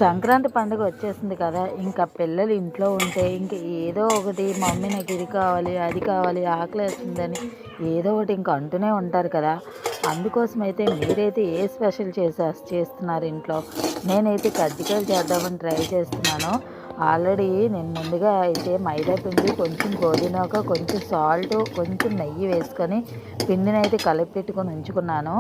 సంక్రాంతి పండుగ వచ్చేసింది కదా. ఇంకా పిల్లలు ఇంట్లో ఉంటే ఇంక ఏదో ఒకటి మమ్మీ నాకు ఇది కావాలి అది కావాలి ఆకలేస్తుందని ఏదో ఒకటి ఇంక అంటూనే ఉంటారు కదా. అందుకోసం అయితే మీరైతే ఏ స్పెషల్ చేస్తున్నారు ఇంట్లో? నేనైతే కజ్జికాయలు చేద్దామని ట్రై చేస్తున్నాను. ఆల్రెడీ నేను ముందుగా అయితే మైదా పిండి, కొంచెం గోధుమక, కొంచెం సాల్ట్, కొంచెం నెయ్యి వేసుకొని పిండిని అయితే కలిపి పెట్టుకొని ఉంచుకున్నాను.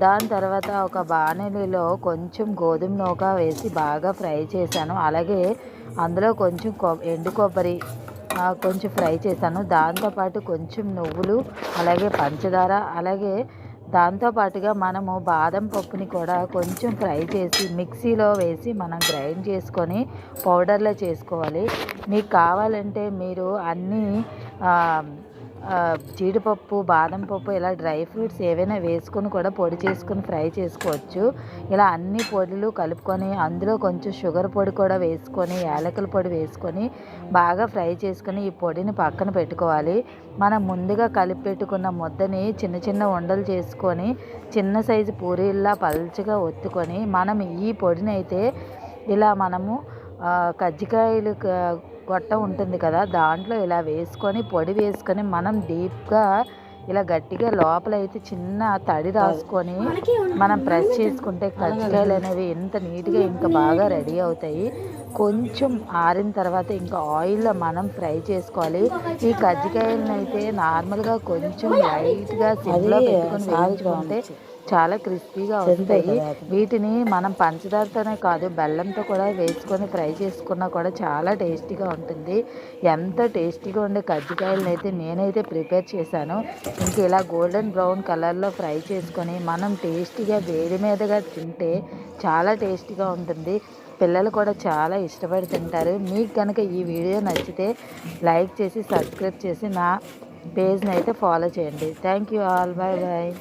దాని తర్వాత ఒక బాణలిలో కొంచెం గోధుమ నూక వేసి బాగా ఫ్రై చేశాను. అలాగే అందులో కొంచెం ఎండు కొబ్బరి కొంచెం ఫ్రై చేశాను. దాంతోపాటు కొంచెం నువ్వులు, అలాగే పంచదార, అలాగే దాంతోపాటుగా మనము బాదం పప్పుని కూడా కొంచెం ఫ్రై చేసి మిక్సీలో వేసి మనం గ్రైండ్ చేసుకొని పౌడర్లో చేసుకోవాలి. మీకు కావాలంటే మీరు అన్నీ జీడిపప్పు, బాదం పప్పు ఇలా డ్రై ఫ్రూట్స్ ఏవైనా వేసుకొని కూడా పొడి చేసుకొని ఫ్రై చేసుకోవచ్చు. ఇలా అన్ని పొడులు కలుపుకొని అందులో కొంచెం షుగర్ పొడి కూడా వేసుకొని, యాలకుల పొడి వేసుకొని బాగా ఫ్రై చేసుకొని ఈ పొడిని పక్కన పెట్టుకోవాలి. మనం ముందుగా కలిపి పెట్టుకున్న ముద్దని చిన్న చిన్న ఉండలు చేసుకొని చిన్న సైజు పూరీల్లా పల్చగా ఒత్తుకొని మనం ఈ పొడిని అయితే ఇలా మనము కజ్జికాయలు గొట్ట ఉంటుంది కదా, దాంట్లో ఇలా వేసుకొని పొడి వేసుకొని మనం డీప్గా ఇలా గట్టిగా లోపల అయితే చిన్న తడి రాసుకొని మనం ప్రెస్ చేసుకుంటే కజ్జికాయలు అనేవి ఎంత నీట్గా ఇంకా బాగా రెడీ అవుతాయి. కొంచెం ఆరిన తర్వాత ఇంకా ఆయిల్లో మనం ఫ్రై చేసుకోవాలి. ఈ కజ్జికాయలను అయితే నార్మల్గా కొంచెం లైట్గా సిమ్లో పెట్టుకొని వేయించుకుంటే చాలా క్రిస్పీగా వస్తాయి. వీటిని మనం పంచదారతోనే కాదు బెల్లంతో కూడా వేసుకొని ఫ్రై చేసుకున్నా కూడా చాలా టేస్టీగా ఉంటుంది. ఎంత టేస్టీగా ఉండే కజ్జికాయలను అయితే నేనైతే ప్రిపేర్ చేశాను. ఇంక ఇలా గోల్డెన్ బ్రౌన్ కలర్లో ఫ్రై చేసుకొని మనం టేస్టీగా వేడి మీదగా తింటే చాలా టేస్టీగా ఉంటుంది. పిల్లలు కూడా చాలా ఇష్టపడి తింటారు. మీకు కనుక ఈ వీడియో నచ్చితే లైక్ చేసి సబ్స్క్రైబ్ చేసి నా పేజ్ని అయితే ఫాలో చేయండి. Thank you all. Bye bye.